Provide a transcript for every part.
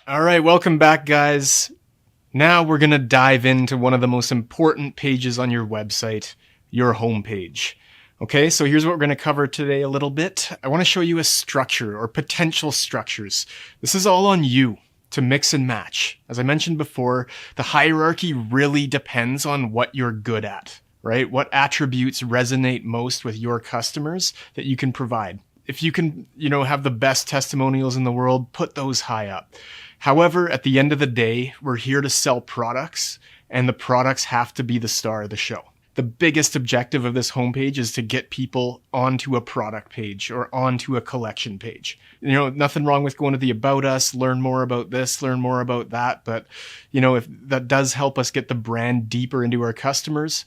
All right, welcome back, guys. Now we're going to dive into one of the most important pages on your website, your homepage. Okay, so here's what we're going to cover today a little bit. I want to show you a structure or potential structures. This is all on you to mix and match. As I mentioned before, the hierarchy really depends on what you're good at, right? What attributes resonate most with your customers that you can provide. If you can, have the best testimonials in the world, put those high up. However, at the end of the day, we're here to sell products, and the products have to be the star of the show. The biggest objective of this homepage is to get people onto a product page or onto a collection page. Nothing wrong with going to the About Us, learn more about this, learn more about that. But, if that does help us get the brand deeper into our customers,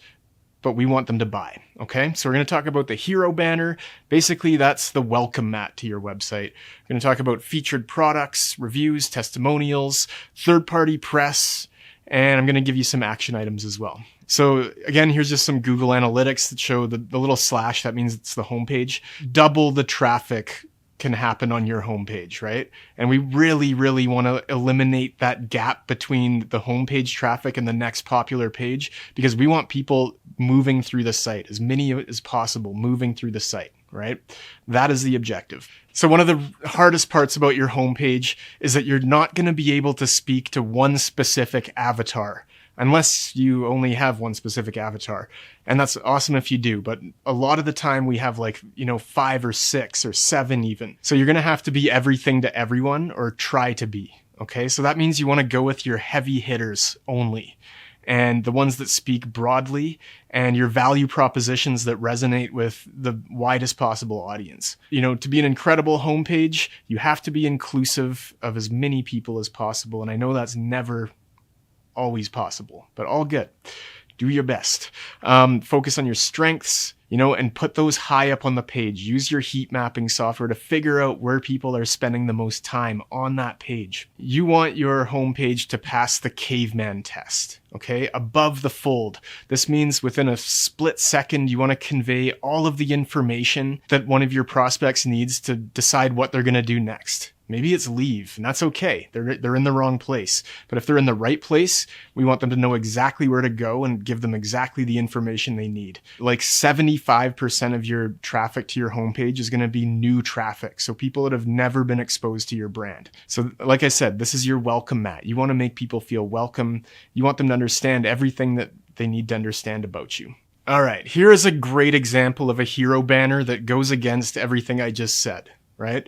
but we want them to buy. Okay, so we're going to talk about the hero banner. Basically, that's the welcome mat to your website. We're going to talk about featured products, reviews, testimonials, third-party press, and I'm going to give you some action items as well. So again, here's just some Google Analytics that show the little slash. That means it's the homepage. Double the traffic can happen on your homepage, right? And we really, really want to eliminate that gap between the homepage traffic and the next popular page, because we want people moving through the site, as many as possible moving through the site, right? That is the objective. So one of the hardest parts about your homepage is that you're not going to be able to speak to one specific avatar, unless you only have one specific avatar. And that's awesome if you do, but a lot of the time we have 5 or 6 or 7 even. So you're gonna have to be everything to everyone, or try to be, okay? So that means you wanna go with your heavy hitters only, and the ones that speak broadly, and your value propositions that resonate with the widest possible audience. To be an incredible homepage, you have to be inclusive of as many people as possible, and I know that's never always possible, but all good. Do your best. Focus on your strengths, and put those high up on the page. Use your heat mapping software to figure out where people are spending the most time on that page. You want your homepage to pass the caveman test, okay? Above the fold. This means within a split second, you want to convey all of the information that one of your prospects needs to decide what they're going to do next. Maybe it's leave, and that's okay. They're in the wrong place. But if they're in the right place, we want them to know exactly where to go and give them exactly the information they need. Like 75% of your traffic to your homepage is going to be new traffic. So people that have never been exposed to your brand. So like I said, this is your welcome mat. You want to make people feel welcome. You want them to understand everything that they need to understand about you. All right, here is a great example of a hero banner that goes against everything I just said, right?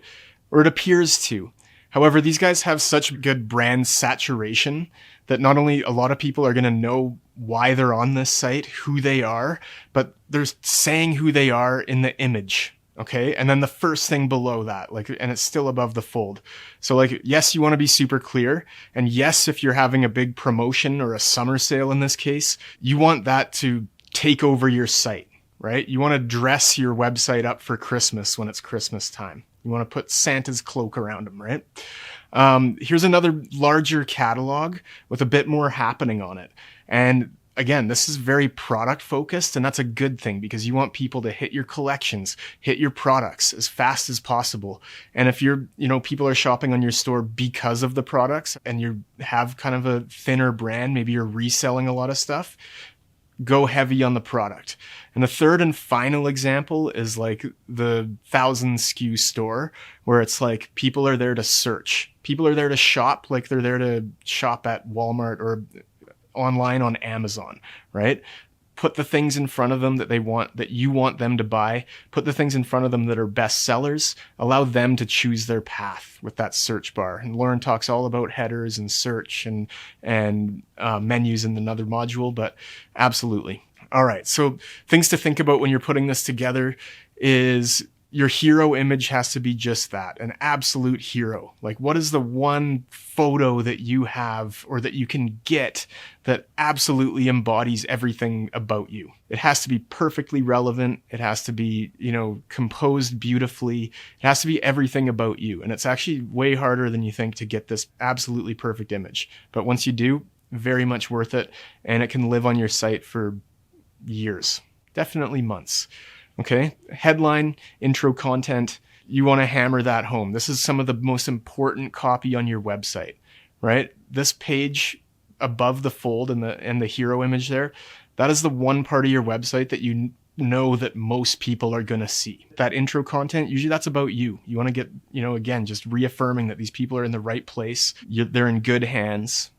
Or it appears to. However, these guys have such good brand saturation that not only a lot of people are going to know why they're on this site, who they are, but they're saying who they are in the image. Okay. And then the first thing below that, and it's still above the fold. So yes, you want to be super clear. And yes, if you're having a big promotion or a summer sale in this case, you want that to take over your site, right? You want to dress your website up for Christmas when it's Christmas time. You want to put Santa's cloak around them, right? Here's another larger catalog with a bit more happening on it. And again, this is very product focused, and that's a good thing because you want people to hit your collections, hit your products as fast as possible. And if people are shopping on your store because of the products and you have kind of a thinner brand, maybe you're reselling a lot of stuff, go heavy on the product. And the third and final example is the 1,000 SKU store, where it's people are there to search. People are there to shop, they're there to shop at Walmart or online on Amazon, right? Put the things in front of them that you want them to buy. Put the things in front of them that are best sellers. Allow them to choose their path with that search bar. And Lauren talks all about headers and search and menus in another module, but absolutely. All right. So things to think about when you're putting this together is your hero image has to be just that, an absolute hero. What is the one photo that you have or that you can get that absolutely embodies everything about you? It has to be perfectly relevant. It has to be, composed beautifully. It has to be everything about you. And it's actually way harder than you think to get this absolutely perfect image. But once you do, very much worth it. And it can live on your site for years, definitely months. Okay, headline, intro content, you want to hammer that home. This is some of the most important copy on your website, right? This page above the fold and the hero image there, that is the one part of your website that you know that most people are going to see. That intro content, usually that's about you. You want to get, again, just reaffirming that these people are in the right place. They're in good hands.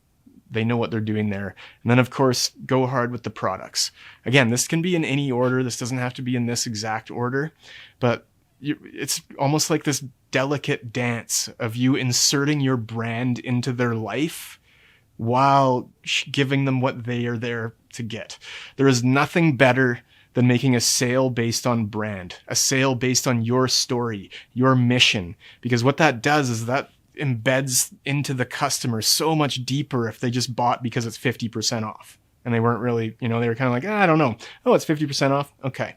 They know what they're doing there. And then, of course, go hard with the products. Again, this can be in any order. This doesn't have to be in this exact order, but it's almost like this delicate dance of you inserting your brand into their life while giving them what they are there to get. There is nothing better than making a sale based on brand, a sale based on your story, your mission, because what that does is that embeds into the customer so much deeper if they just bought because it's 50% off and they weren't really, they were kind of like, I don't know. Oh, it's 50% off. Okay.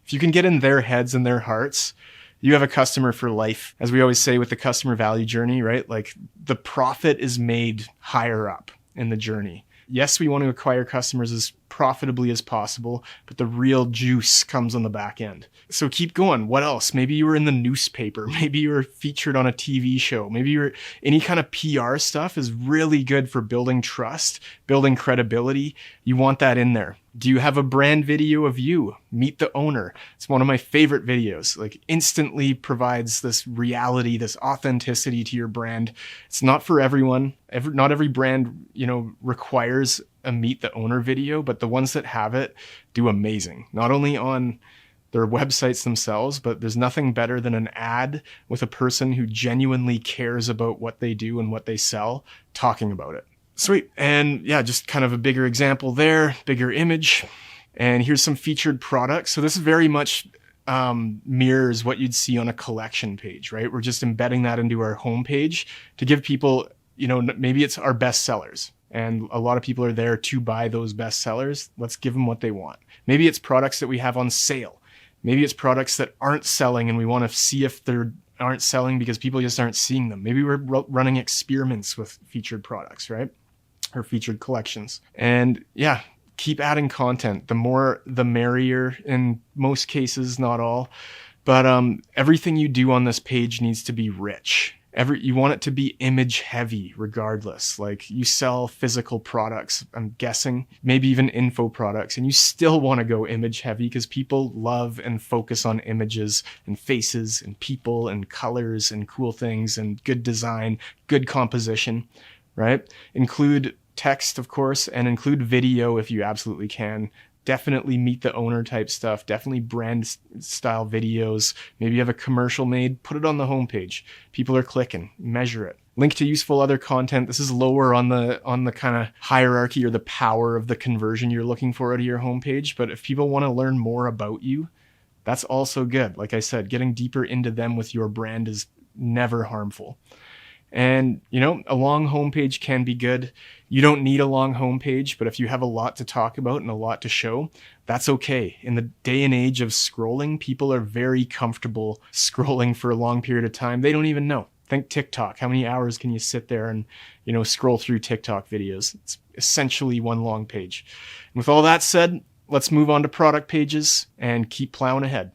If you can get in their heads and their hearts, you have a customer for life. As we always say with the customer value journey, right? Like the profit is made higher up in the journey. Yes, we want to acquire customers as profitably as possible, but the real juice comes on the back end. So keep going. What else? Maybe you were in the newspaper. Maybe you were featured on a TV show. Maybe any kind of PR stuff is really good for building trust, building credibility. You want that in there. Do you have a brand video of you? Meet the owner. It's one of my favorite videos. Like instantly provides this reality, this authenticity to your brand. It's not for everyone. Not every brand, requires a meet the owner video, but the ones that have it do amazing. Not only on their websites themselves, but there's nothing better than an ad with a person who genuinely cares about what they do and what they sell, talking about it. Sweet. And yeah, just kind of a bigger example there, bigger image. And here's some featured products. So this very much mirrors what you'd see on a collection page, right? We're just embedding that into our homepage to give people, maybe it's our best sellers. And a lot of people are there to buy those best sellers. Let's give them what they want. Maybe it's products that we have on sale. Maybe it's products that aren't selling and we want to see if they aren't selling because people just aren't seeing them. Maybe we're running experiments with featured products, right? Or featured collections. And yeah, keep adding content. The more, the merrier in most cases, not all. But everything you do on this page needs to be rich. You want it to be image heavy regardless. Like you sell physical products, I'm guessing, maybe even info products, and you still want to go image heavy because people love and focus on images and faces and people and colors and cool things and good design, good composition, right? Include text, of course, and include video if you absolutely can. Definitely meet the owner type stuff. Definitely brand style videos. Maybe you have a commercial made, put it on the homepage. People are clicking, measure it. Link to useful other content. This is lower on the kind of hierarchy or the power of the conversion you're looking for out of your homepage. But if people want to learn more about you, that's also good. Like I said, getting deeper into them with your brand is never harmful. And, a long homepage can be good. You don't need a long homepage, but if you have a lot to talk about and a lot to show, that's okay. In the day and age of scrolling, people are very comfortable scrolling for a long period of time. They don't even know. Think TikTok. How many hours can you sit there and, scroll through TikTok videos? It's essentially one long page. And with all that said, let's move on to product pages and keep plowing ahead.